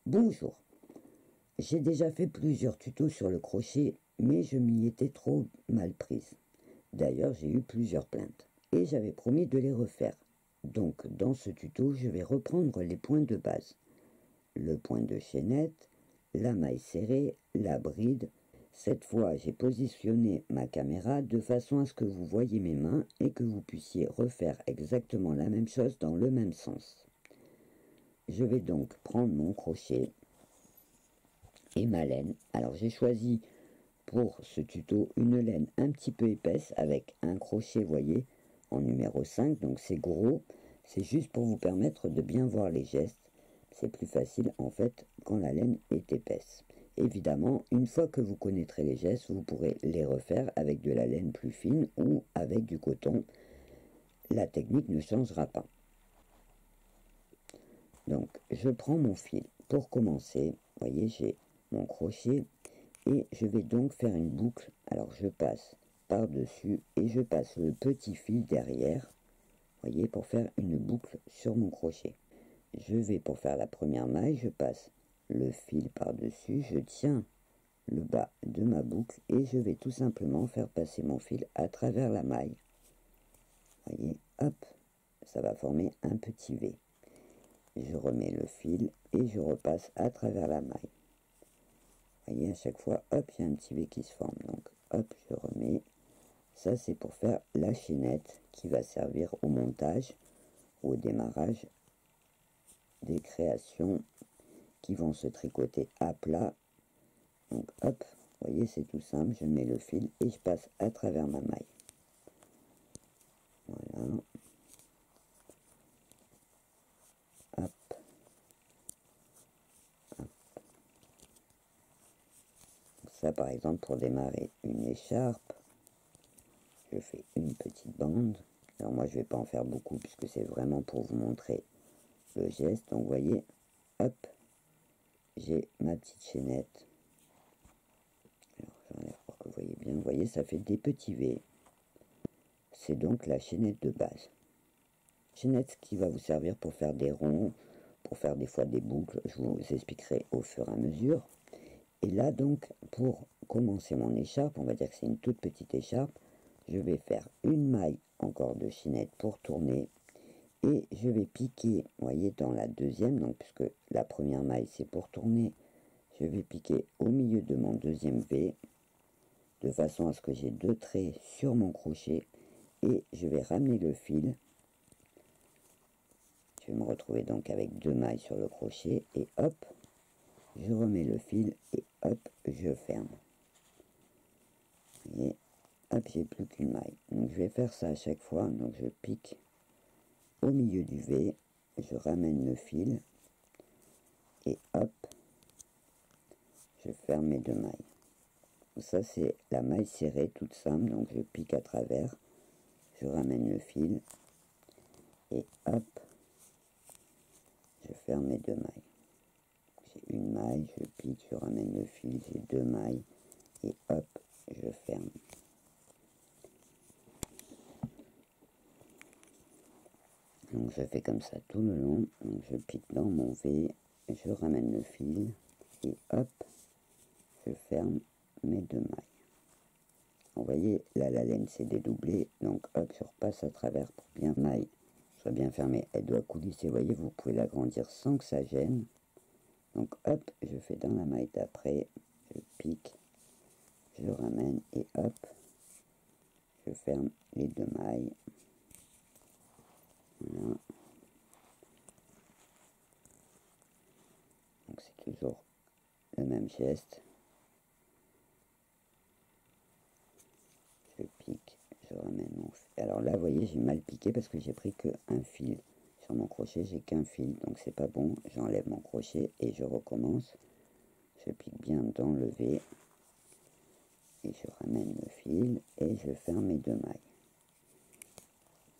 Bonjour, j'ai déjà fait plusieurs tutos sur le crochet, mais je m'y étais trop mal prise. D'ailleurs, j'ai eu plusieurs plaintes, et j'avais promis de les refaire. Donc, dans ce tuto, je vais reprendre les points de base. Le point de chaînette, la maille serrée, la bride. Cette fois, j'ai positionné ma caméra de façon à ce que vous voyez mes mains et que vous puissiez refaire exactement la même chose dans le même sens. Je vais donc prendre mon crochet et ma laine. Alors j'ai choisi pour ce tuto une laine un petit peu épaisse avec un crochet, voyez, en numéro 5, donc c'est gros. C'est juste pour vous permettre de bien voir les gestes. C'est plus facile en fait quand la laine est épaisse. Évidemment, une fois que vous connaîtrez les gestes, vous pourrez les refaire avec de la laine plus fine ou avec du coton. La technique ne changera pas. Donc je prends mon fil. Pour commencer, voyez, j'ai mon crochet et je vais donc faire une boucle. Alors je passe par-dessus et je passe le petit fil derrière, voyez, pour faire une boucle sur mon crochet. Je vais, pour faire la première maille, je passe le fil par-dessus, je tiens le bas de ma boucle et je vais tout simplement faire passer mon fil à travers la maille. Voyez, hop, ça va former un petit V. Je remets le fil et je repasse à travers la maille. Voyez, à chaque fois, hop, il y a un petit V qui se forme. Donc, hop, je remets. Ça, c'est pour faire la chaînette qui va servir au montage ou au démarrage des créations qui vont se tricoter à plat. Donc, hop, vous voyez, c'est tout simple. Je mets le fil et je passe à travers ma maille. Voilà. Hop. Ça, par exemple, pour démarrer une écharpe, je fais une petite bande. Alors moi, je vais pas en faire beaucoup puisque c'est vraiment pour vous montrer le geste. Donc, vous voyez, hop, j'ai ma petite chaînette. Alors, j'enlève pour que vous voyez bien. Vous voyez, ça fait des petits V. C'est donc la chaînette de base. Chaînette qui va vous servir pour faire des ronds, pour faire des fois des boucles. Je vous expliquerai au fur et à mesure. Et là, donc, pour commencer mon écharpe, on va dire que c'est une toute petite écharpe, je vais faire une maille encore de chaînette pour tourner et je vais piquer, vous voyez, dans la deuxième, donc puisque la première maille c'est pour tourner, je vais piquer au milieu de mon deuxième V de façon à ce que j'ai deux traits sur mon crochet et je vais ramener le fil. Je vais me retrouver donc avec deux mailles sur le crochet et hop, je remets le fil et hop, je ferme. Vous voyez, hop, j'ai plus qu'une maille. Donc je vais faire ça à chaque fois. Donc je pique au milieu du V, je ramène le fil et hop, je ferme mes deux mailles. Ça c'est la maille serrée toute simple, donc je pique à travers, je ramène le fil et hop, je ferme mes deux mailles. J'ai une maille, je pique, je ramène le fil, j'ai deux mailles et hop, je ferme. Donc je fais comme ça tout le long, donc je pique dans mon V, je ramène le fil et hop, je ferme mes deux mailles. Vous voyez, là la laine s'est dédoublée, donc hop, je repasse à travers pour bien maille soit bien fermée. Elle doit coulisser, vous voyez, vous pouvez l'agrandir sans que ça gêne. Donc hop, je fais dans la maille d'après, je pique, je ramène et hop, je ferme les deux mailles. Voilà. Donc c'est toujours le même geste. Je pique, je ramène mon fil. Alors là, vous voyez, j'ai mal piqué parce que j'ai pris qu'un fil. Sur mon crochet, j'ai qu'un fil, donc c'est pas bon. J'enlève mon crochet et je recommence. Je pique bien dans le V. Et je ramène le fil et je ferme mes deux mailles.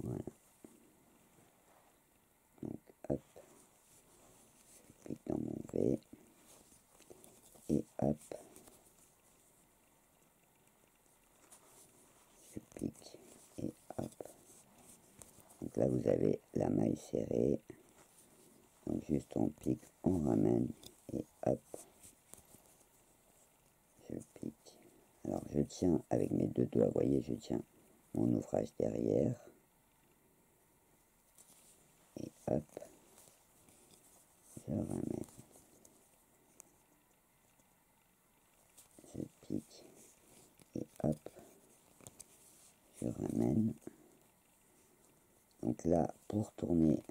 Voilà. Donc, hop. Je pique dans mon V. Et hop. Je pique et hop. Donc là vous avez la maille serrée, donc juste on pique, on ramène et hop, je pique. Alors je tiens avec mes deux doigts, vous voyez, je tiens mon ouvrage derrière, et hop, je ramène, je pique, et hop, je ramène. Donc là, pour tourner,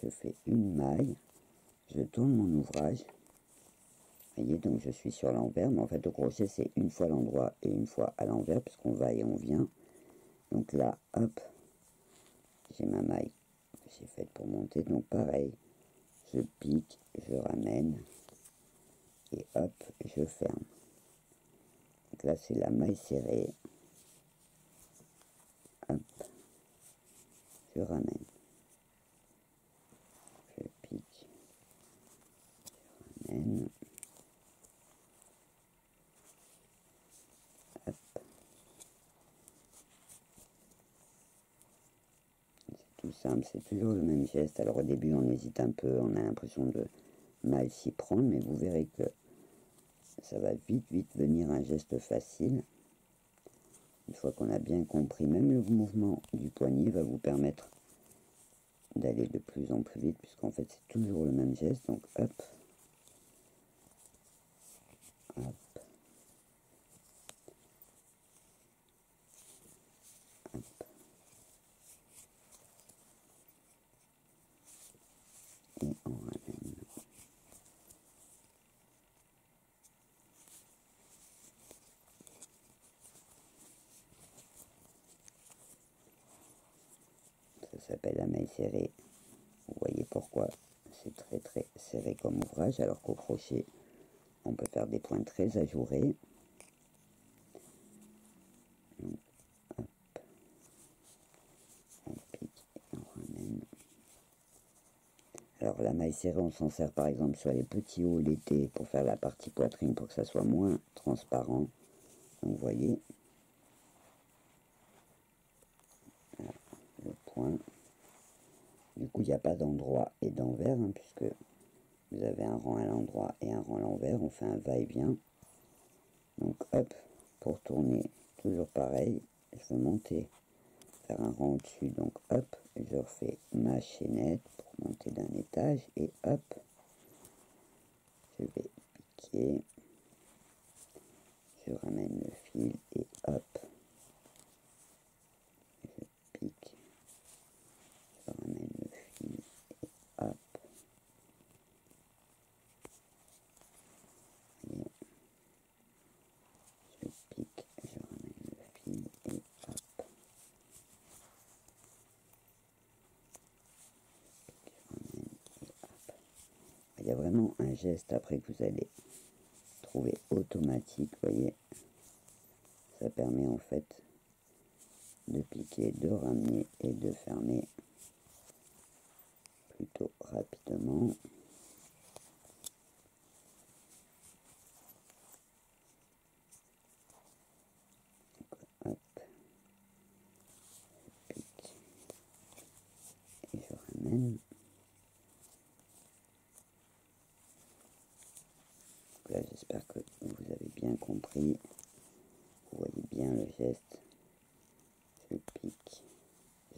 je fais une maille, je tourne mon ouvrage, vous voyez, donc je suis sur l'envers, mais en fait au crochet c'est une fois à l'endroit et une fois à l'envers, puisqu'on va et on vient. Donc là, hop, j'ai ma maille que j'ai faite pour monter, donc pareil, je pique, je ramène, et hop, je ferme. Donc là c'est la maille serrée, hop, je ramène, je pique, je ramène, hop. C'est tout simple, c'est toujours le même geste. Alors au début on hésite un peu, on a l'impression de mal s'y prendre, mais vous verrez que ça va vite venir un geste facile. Une fois qu'on a bien compris, même le mouvement du poignet va vous permettre d'aller de plus en plus vite, puisqu'en fait c'est toujours le même geste. Donc hop, hop, hop, et on ramène. Ça s'appelle la maille serrée. Vous voyez pourquoi c'est très serré comme ouvrage, alors qu'au crochet on peut faire des points très ajourés. Donc, hop, on pique et on ramène. Alors la maille serrée, on s'en sert par exemple sur les petits hauts l'été pour faire la partie poitrine, pour que ça soit moins transparent. Donc vous voyez, voilà, le point. Du coup il n'y a pas d'endroit et d'envers, hein, puisque vous avez un rang à l'endroit et un rang à l'envers. On fait un va-et-vient. Donc hop, pour tourner, toujours pareil, je veux monter, faire un rang au-dessus, donc hop, je refais ma chaînette pour monter d'un étage, et hop, je vais piquer, je ramène le fil, et hop, je pique, je ramène le fil, et hop, et je pique, je ramène le fil, et hop, il y a vraiment un geste après que vous allez trouver automatique, vous voyez, ça permet en fait de piquer, de ramener et de fermer plutôt rapidement. Hop, je pique et je ramène. Là, j'espère que vous avez bien compris. Vous voyez bien le geste. Je pique,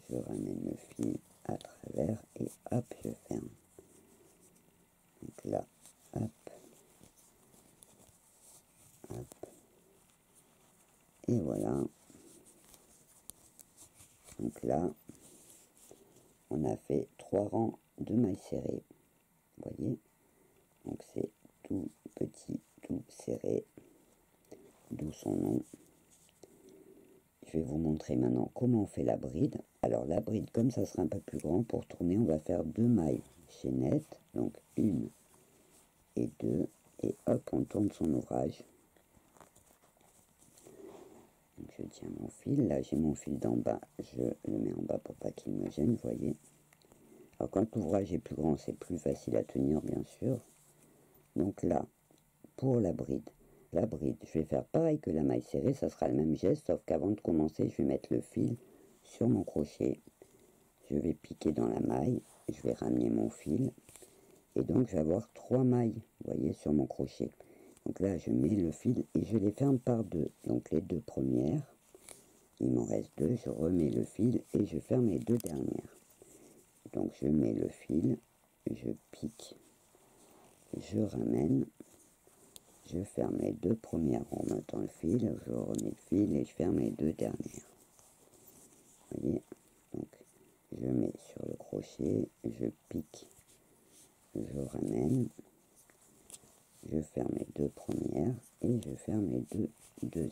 je ramène le fil à travers et hop, je ferme. Donc là, hop, hop, et voilà. Donc là, on a fait 3 rangs de mailles serrées. Vous voyez, donc c'est tout petit, tout serré, d'où son nom. Je vais vous montrer maintenant comment on fait la bride. Alors la bride, comme ça sera un peu plus grand, pour tourner, on va faire 2 mailles chaînettes, donc 1 et 2, et hop, on tourne son ouvrage. Donc je tiens mon fil, là j'ai mon fil d'en bas, je le mets en bas pour pas qu'il me gêne, vous voyez. Alors quand l'ouvrage est plus grand, c'est plus facile à tenir, bien sûr. Donc là, pour la bride, je vais faire pareil que la maille serrée, ça sera le même geste, sauf qu'avant de commencer, je vais mettre le fil sur mon crochet. Je vais piquer dans la maille, je vais ramener mon fil, et donc je vais avoir 3 mailles, vous voyez, sur mon crochet. Donc là je mets le fil et je les ferme par deux, donc les deux premières, il m'en reste deux, je remets le fil et je ferme les deux dernières. Donc je mets le fil, je pique, je ramène, je ferme les deux premières en remontant le fil, je remets le fil et je ferme les deux dernières. Vous voyez, donc je mets sur le crochet, je pique, je ramène, je ferme les deux premières et je ferme les deux deuxièmes.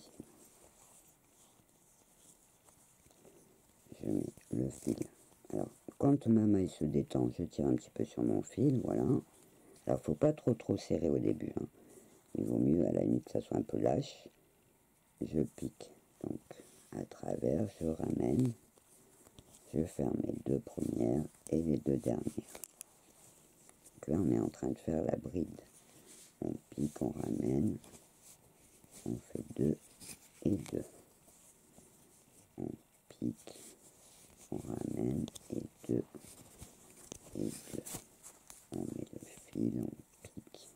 Je mets le fil. Alors, quand ma maille se détend, je tire un petit peu sur mon fil, voilà. Alors, faut pas trop serrer au début, hein. Il vaut mieux, à la limite, que ça soit un peu lâche. Je pique, donc, à travers, je ramène, je ferme les deux premières et les deux dernières. Donc là, on est en train de faire la bride. On pique, on ramène, on fait 2 et 2. On pique, on ramène et 2 et 2. On met le fil, on pique,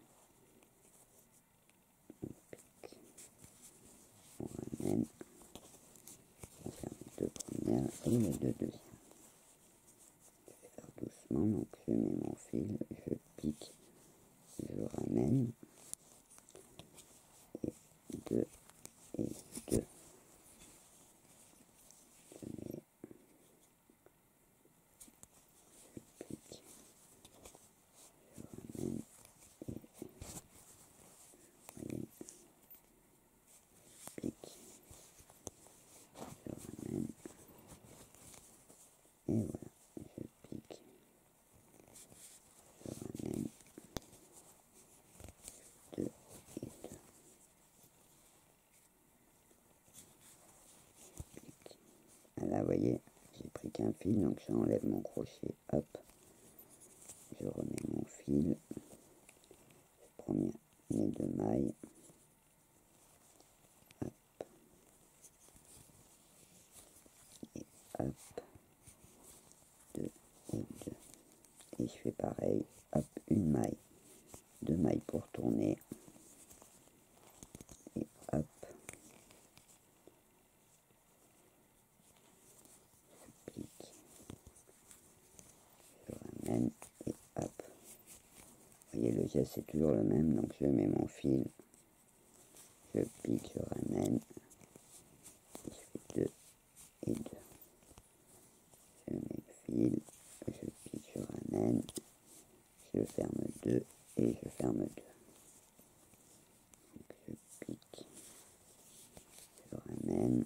on ramène, on ferme les deux premières et les deux deuxièmes. Je vais faire doucement, donc je mets mon fil, je pique, je ramène, et 2 et 2. Et voilà, je pique, je ramène, 2 et 2. Pique. Là, vous voyez, j'ai pris qu'un fil, donc j'enlève mon crochet, hop, je remets mon fil, je prends mes deux mailles, hop, et hop, 2 et 2. Et je fais pareil, hop, une maille, deux mailles pour tourner, et hop, je pique, je ramène, et hop. Vous voyez, le geste c'est toujours le même, donc je mets mon fil, je pique, je ramène, et je fais 2 et 2. Je mets le fil, je pique, je ramène, je ferme 2 et je ferme 2. Donc je pique, je ramène,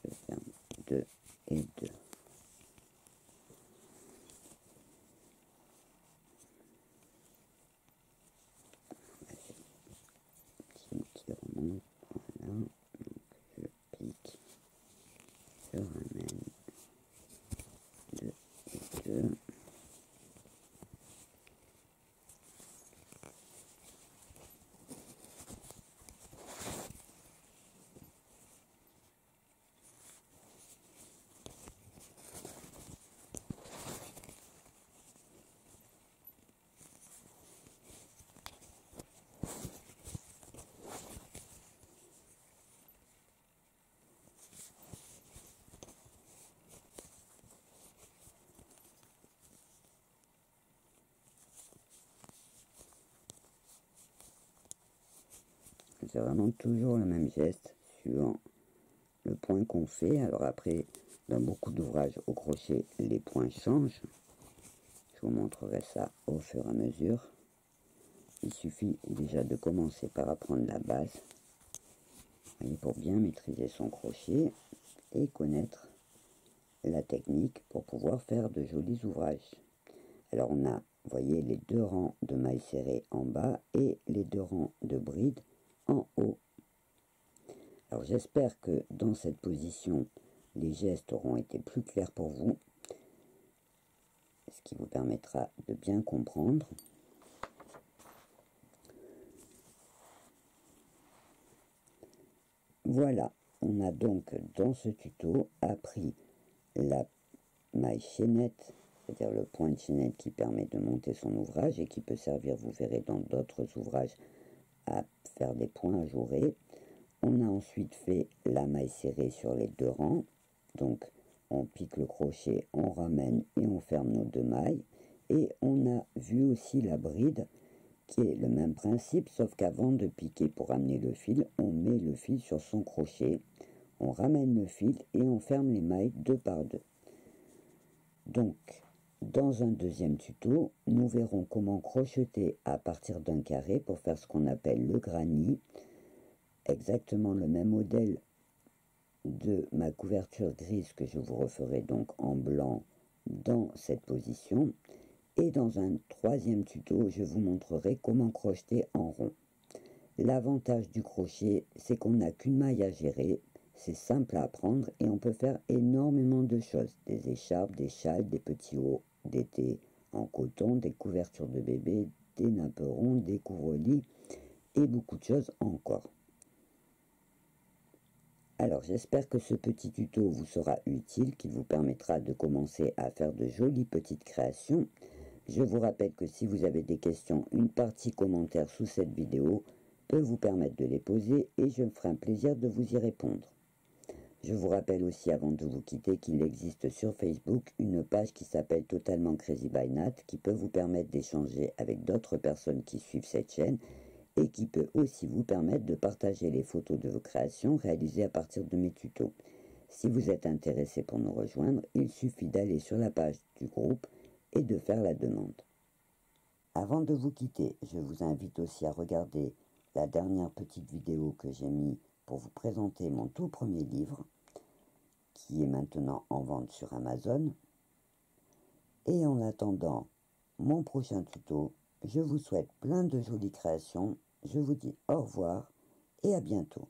je ferme 2 et 2. Petit bout qui remonte, voilà. Donc je pique, je ramène, 2 et 2. C'est vraiment toujours le même geste suivant le point qu'on fait. Alors après, dans beaucoup d'ouvrages au crochet, les points changent. Je vous montrerai ça au fur et à mesure. Il suffit déjà de commencer par apprendre la base, voyez, pour bien maîtriser son crochet et connaître la technique pour pouvoir faire de jolis ouvrages. Alors on a, vous voyez, les deux rangs de mailles serrées en bas et les deux rangs de brides en haut. Alors j'espère que dans cette position, les gestes auront été plus clairs pour vous, ce qui vous permettra de bien comprendre. Voilà, on a donc dans ce tuto appris la maille chaînette c'est-à-dire le point de chaînette qui permet de monter son ouvrage et qui peut servir, vous verrez, dans d'autres ouvrages à faire des points ajourés. On a ensuite fait la maille serrée sur les 2 rangs, donc on pique le crochet, on ramène et on ferme nos 2 mailles. Et on a vu aussi la bride, qui est le même principe, sauf qu'avant de piquer pour amener le fil, on met le fil sur son crochet, on ramène le fil et on ferme les mailles 2 par 2. Donc, dans un deuxième tuto, nous verrons comment crocheter à partir d'un carré pour faire ce qu'on appelle le granny, exactement le même modèle de ma couverture grise que je vous referai donc en blanc dans cette position. Et dans un troisième tuto, je vous montrerai comment crocheter en rond. L'avantage du crochet, c'est qu'on n'a qu'une maille à gérer, c'est simple à apprendre et on peut faire énormément de choses. Des écharpes, des châles, des petits hauts d'été en coton, des couvertures de bébé, des napperons, des couvre-lits et beaucoup de choses encore. Alors j'espère que ce petit tuto vous sera utile, qu'il vous permettra de commencer à faire de jolies petites créations. Je vous rappelle que si vous avez des questions, une partie commentaire sous cette vidéo peut vous permettre de les poser et je me ferai un plaisir de vous y répondre. Je vous rappelle aussi avant de vous quitter qu'il existe sur Facebook une page qui s'appelle Totalement Crazy by Nat qui peut vous permettre d'échanger avec d'autres personnes qui suivent cette chaîne et qui peut aussi vous permettre de partager les photos de vos créations réalisées à partir de mes tutos. Si vous êtes intéressé pour nous rejoindre, il suffit d'aller sur la page du groupe et de faire la demande. Avant de vous quitter, je vous invite aussi à regarder la dernière petite vidéo que j'ai mise pour vous présenter mon tout premier livre, qui est maintenant en vente sur Amazon. Et en attendant mon prochain tuto, je vous souhaite plein de jolies créations. Je vous dis au revoir et à bientôt.